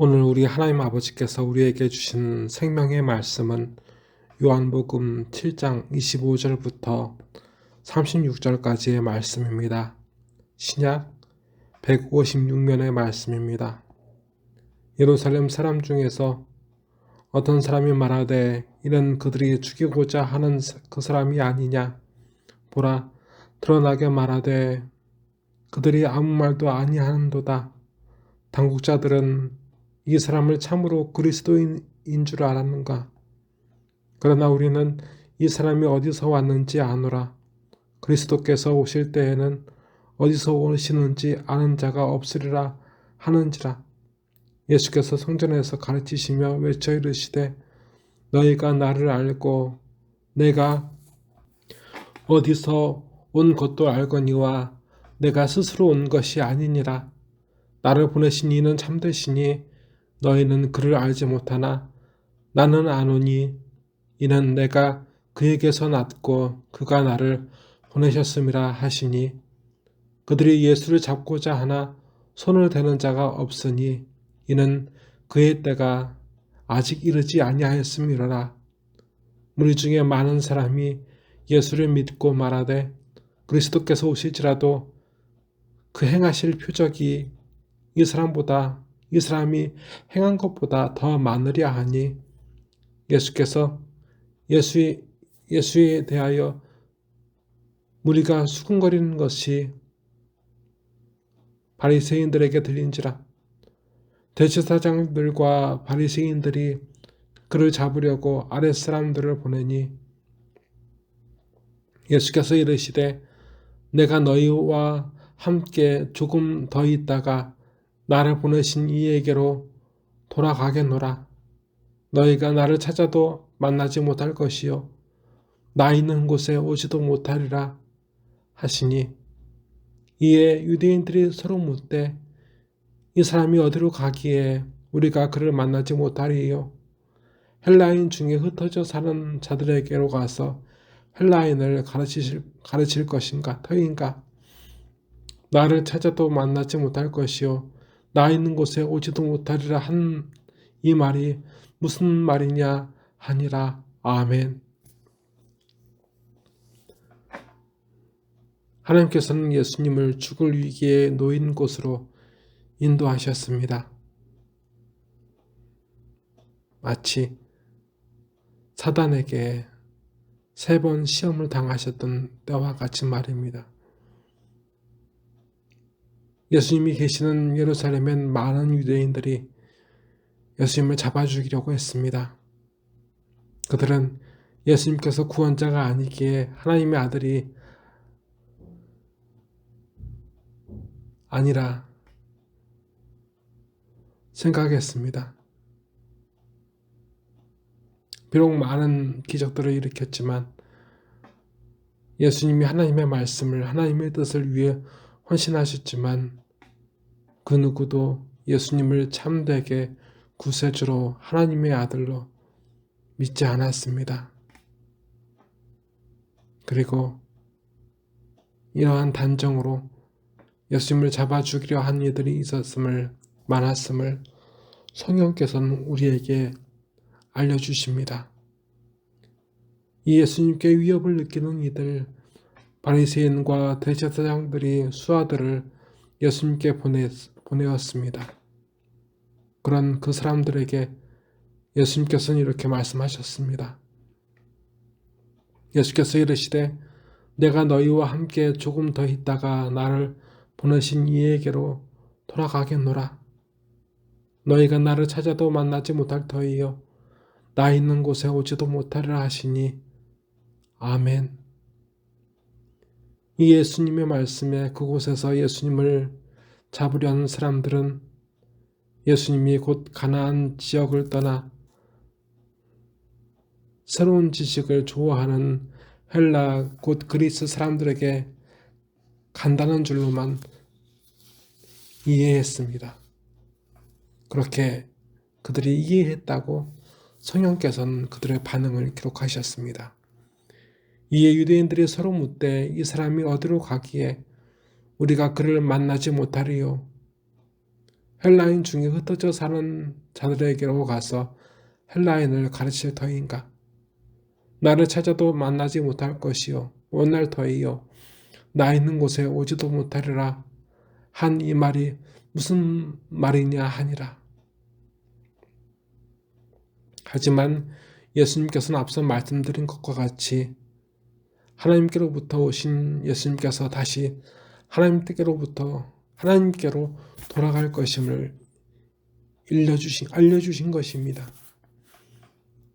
오늘 우리 하나님 아버지께서 우리에게 주신 생명의 말씀은 요한복음 7장 25절부터 36절까지의 말씀입니다. 신약 156면의 말씀입니다. 예루살렘 사람 중에서 어떤 사람이 말하되 이는 그들이 죽이고자 하는 그 사람이 아니냐. 보라, 드러나게 말하되 그들이 아무 말도 아니하는도다. 당국자들은 이 사람을 참으로 그리스도인인 줄 알았는가? 그러나 우리는 이 사람이 어디서 왔는지 아노라. 그리스도께서 오실 때에는 어디서 오시는지 아는 자가 없으리라 하는지라. 예수께서 성전에서 가르치시며 외쳐 이르시되 너희가 나를 알고 내가 어디서 온 것도 알거니와 내가 스스로 온 것이 아니니라. 나를 보내신 이는 참되시니 너희는 그를 알지 못하나 나는 아노니 이는 내가 그에게서 났고 그가 나를 보내셨음이라 하시니 그들이 예수를 잡고자 하나 손을 대는 자가 없으니 이는 그의 때가 아직 이르지 아니하였음이로라. 무리 중에 많은 사람이 예수를 믿고 말하되 그리스도께서 오실지라도 그 행하실 표적이 이 사람이 행한 것보다 더 많으랴 하니 예수께서 예수에 대하여 무리가 수군거리는 것이 바리새인들에게 들린지라. 대제사장들과 바리새인들이 그를 잡으려고 아랫사람들을 보내니 예수께서 이르시되 내가 너희와 함께 조금 더 있다가 나를 보내신 이에게로 돌아가겠노라. 너희가 나를 찾아도 만나지 못할 것이요 나 있는 곳에 오지도 못하리라 하시니 이에 유대인들이 서로 묻되 이 사람이 어디로 가기에 우리가 그를 만나지 못하리요? 헬라인 중에 흩어져 사는 자들에게로 가서 헬라인을 가르칠 것인가 터인가? 나를 찾아도 만나지 못할 것이요 나 있는 곳에 오지도 못하리라 한 이 말이 무슨 말이냐 하니라. 아멘. 하나님께서는 예수님을 죽을 위기에 놓인 곳으로 인도하셨습니다. 마치 사단에게 3번 시험을 당하셨던 때와 같이 말입니다. 예수님이 계시는 예루살렘엔 많은 유대인들이 예수님을 잡아 죽이려고 했습니다. 그들은 예수님께서 구원자가 아니기에 하나님의 아들이 아니라 생각했습니다. 비록 많은 기적들을 일으켰지만 예수님이 하나님의 말씀을 하나님의 뜻을 위해 헌신하셨지만 그 누구도 예수님을 참되게 구세주로 하나님의 아들로 믿지 않았습니다. 그리고 이러한 단정으로 예수님을 잡아 죽이려 한 이들이 많았음을 성령께서는 우리에게 알려주십니다. 이 예수님께 위협을 느끼는 이들, 바리새인과 대제사장들이 수하들을 예수님께 보내었습니다. 그런 그 사람들에게 예수님께서는 이렇게 말씀하셨습니다. 예수께서 이르시되 내가 너희와 함께 조금 더 있다가 나를 보내신 이에게로 돌아가겠노라. 너희가 나를 찾아도 만나지 못할 터이요 나 있는 곳에 오지도 못하리라 하시니 아멘. 이 예수님의 말씀에 그곳에서 예수님을 잡으려는 사람들은 예수님이 곧 가나안 지역을 떠나 새로운 지식을 좋아하는 헬라 곧 그리스 사람들에게 간다는 줄로만 이해했습니다. 그렇게 그들이 이해했다고 성령께서는 그들의 반응을 기록하셨습니다. 이에 유대인들이 서로 묻되 이 사람이 어디로 가기에 우리가 그를 만나지 못하리요? 헬라인 중에 흩어져 사는 자들에게로 가서 헬라인을 가르칠 터인가? 나를 찾아도 만나지 못할 것이요 원날 터이요 나 있는 곳에 오지도 못하리라 한 이 말이 무슨 말이냐 하니라. 하지만 예수님께서는 앞서 말씀드린 것과 같이 하나님께로부터 오신 예수님께서 다시 하나님께로 돌아갈 것임을 알려주신 것입니다.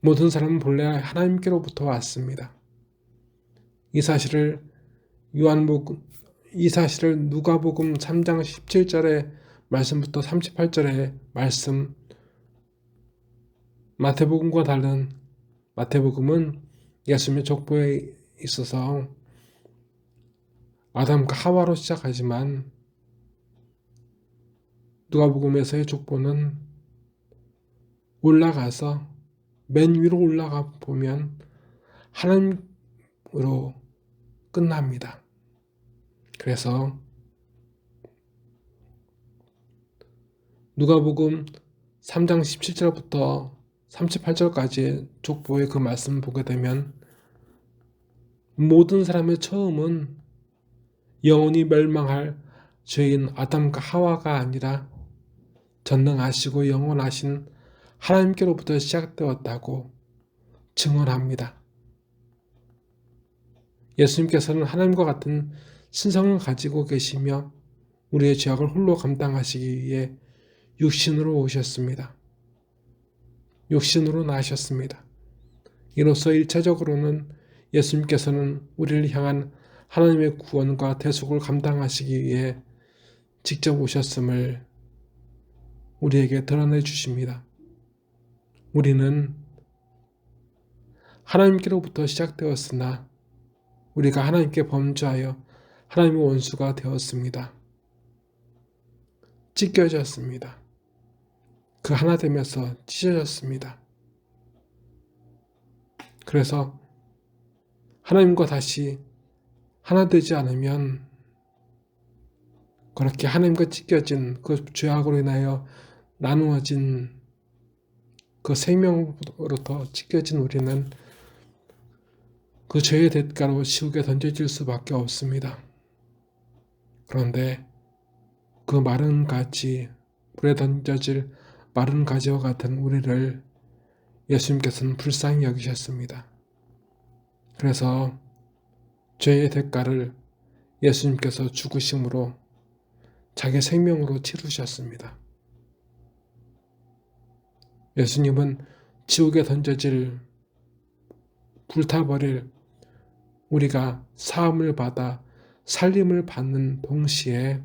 모든 사람은 본래 하나님께로부터 왔습니다. 이 사실을 누가복음 3장 17절의 말씀부터 38절의 말씀, 마태복음과 다른 마태복음은 예수님의 족보에 있어서 아담과 하와로 시작하지만 누가복음에서의 족보는 올라가서 맨 위로 올라가 보면 하나님으로 끝납니다. 그래서 누가복음 3장 17절부터 38절까지의 족보의 그 말씀을 보게 되면 모든 사람의 처음은 영원히 멸망할 죄인 아담과 하와가 아니라 전능하시고 영원하신 하나님께로부터 시작되었다고 증언합니다. 예수님께서는 하나님과 같은 신성을 가지고 계시며 우리의 죄악을 홀로 감당하시기 위해 육신으로 오셨습니다. 육신으로 나셨습니다. 이로써 1차적으로는 예수님께서는 우리를 향한 하나님의 구원과 대속을 감당하시기 위해 직접 오셨음을 우리에게 드러내 주십니다. 우리는 하나님께로부터 시작되었으나 우리가 하나님께 범죄하여 하나님의 원수가 되었습니다. 찢겨졌습니다. 그 하나됨에서 찢어졌습니다. 그래서 하나님과 다시 하나 되지 않으면 그렇게 하나님과 찢겨진 그 죄악으로 인하여 나누어진 그 생명으로부터 찢겨진 우리는 그 죄의 대가로 지옥에 던져질 수밖에 없습니다. 그런데 그 마른 가지, 불에 던져질 마른 가지와 같은 우리를 예수님께서는 불쌍히 여기셨습니다. 그래서 죄의 대가를 예수님께서 죽으심으로 자기 생명으로 치르셨습니다. 예수님은 지옥에 던져질 불타버릴 우리가 사함을 받아 살림을 받는 동시에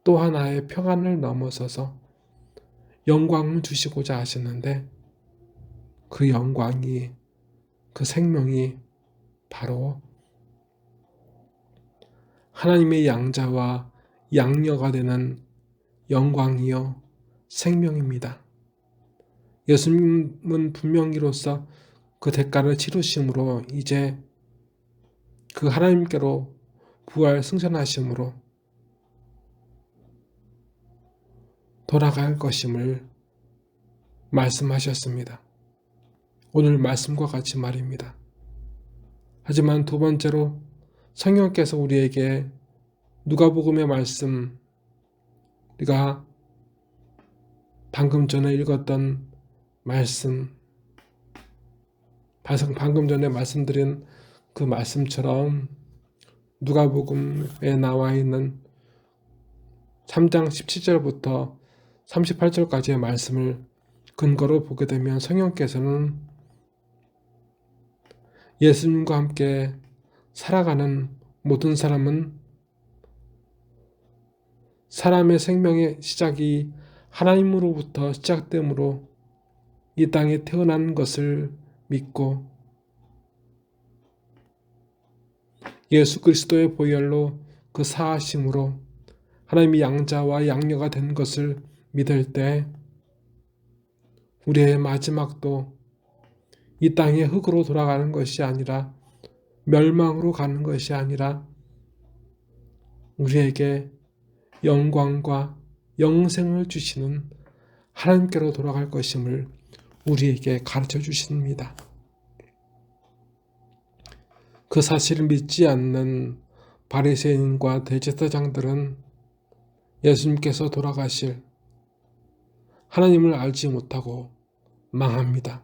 또 하나의 평안을 넘어서서 영광을 주시고자 하셨는데 그 영광이 그 생명이 바로 하나님의 양자와 양녀가 되는 영광이요 생명입니다. 예수님은 분명히로써 그 대가를 치르심으로 이제 그 하나님께로 부활 승천하심으로 돌아갈 것임을 말씀하셨습니다. 오늘 말씀과 같이 말입니다. 하지만 두 번째로 성령께서 우리에게 누가복음의 말씀, 우리가 방금 전에 읽었던 말씀, 방금 전에 말씀드린 그 말씀처럼 누가복음에 나와 있는 3장 17절부터 38절까지의 말씀을 근거로 보게 되면 성령께서는 예수님과 함께 살아가는 모든 사람은 사람의 생명의 시작이 하나님으로부터 시작되므로 이 땅에 태어난 것을 믿고 예수 그리스도의 보혈로 그 사하심으로 하나님이 양자와 양녀가 된 것을 믿을 때 우리의 마지막도 이 땅의 흙으로 돌아가는 것이 아니라 멸망으로 가는 것이 아니라 우리에게 영광과 영생을 주시는 하나님께로 돌아갈 것임을 우리에게 가르쳐 주십니다. 그 사실을 믿지 않는 바리새인과 대제사장들은 예수님께서 돌아가실 하나님을 알지 못하고 망합니다.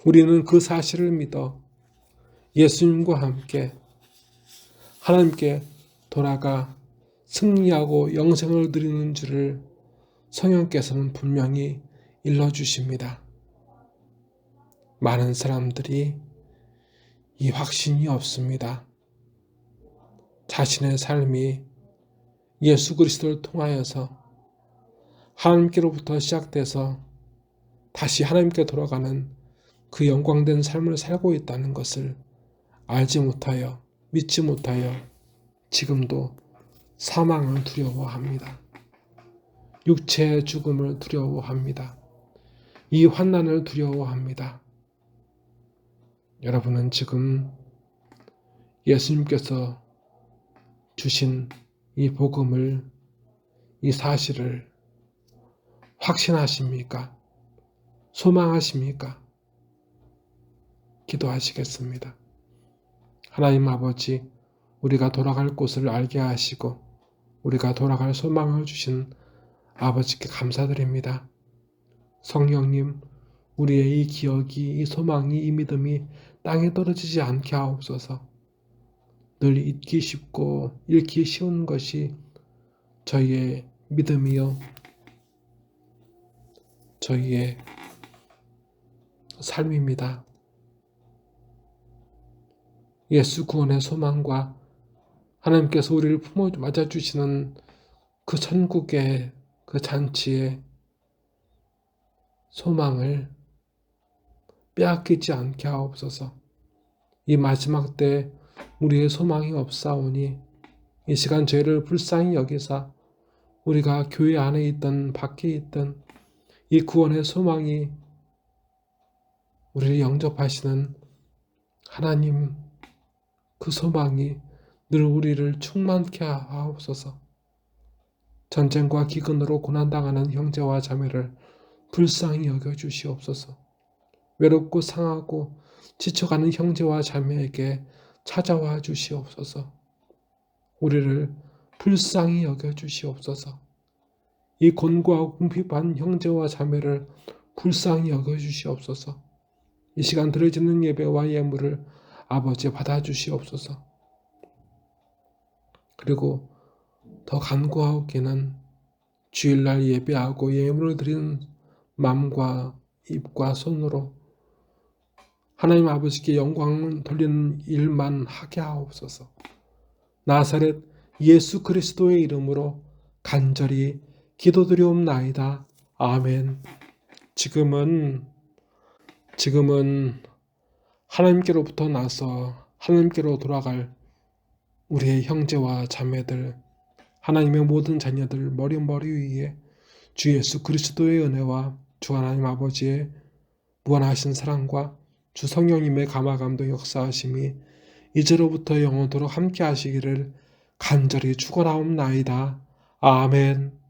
우리는 그 사실을 믿어 예수님과 함께 하나님께 돌아가 승리하고 영생을 누리는 줄을 성령께서는 분명히 일러주십니다. 많은 사람들이 이 확신이 없습니다. 자신의 삶이 예수 그리스도를 통하여서 하나님께로부터 시작돼서 다시 하나님께 돌아가는 그 영광된 삶을 살고 있다는 것을 알지 못하여 믿지 못하여 지금도 사망을 두려워합니다. 육체의 죽음을 두려워합니다. 이 환난을 두려워합니다. 여러분은 지금 예수님께서 주신 이 복음을, 이 사실을 확신하십니까? 소망하십니까? 기도하시겠습니다. 하나님 아버지, 우리가 돌아갈 곳을 알게 하시고 우리가 돌아갈 소망을 주신 아버지께 감사드립니다. 성령님, 우리의 이 기억이, 이 소망이, 이 믿음이 땅에 떨어지지 않게 하옵소서. 늘 잊기 쉽고 잃기 쉬운 것이 저희의 믿음이요, 저희의 삶입니다. 예수 구원의 소망과 하나님께서 우리를 품어 맞아주시는 그 천국의 그 잔치의 소망을 빼앗기지 않게 하옵소서. 이 마지막 때 우리의 소망이 없사오니 이 시간 저희를 불쌍히 여기사 우리가 교회 안에 있든 밖에 있든 이 구원의 소망이 우리를 영접하시는 하나님, 그 소망이 늘 우리를 충만케 하옵소서. 전쟁과 기근으로 고난당하는 형제와 자매를 불쌍히 여겨주시옵소서. 외롭고 상하고 지쳐가는 형제와 자매에게 찾아와 주시옵소서. 우리를 불쌍히 여겨주시옵소서. 이 곤고하고 궁핍한 형제와 자매를 불쌍히 여겨주시옵소서. 이 시간 드려지는 예배와 예물을 아버지 받아주시옵소서. 그리고 더 간구하옵기는 주일날 예배하고 예물을 드리는 마음과 입과 손으로 하나님 아버지께 영광을 돌리는 일만 하게 하옵소서. 나사렛 예수 그리스도의 이름으로 간절히 기도드리옵나이다. 아멘. 지금은 하나님께로부터 나서 하나님께로 돌아갈 우리의 형제와 자매들, 하나님의 모든 자녀들 머리 위에 주 예수 그리스도의 은혜와 주 하나님 아버지의 무한하신 사랑과 주 성령님의 감화감동 역사하심이 이제로부터 영원토록 함께 하시기를 간절히 축원하옵나이다. 아멘.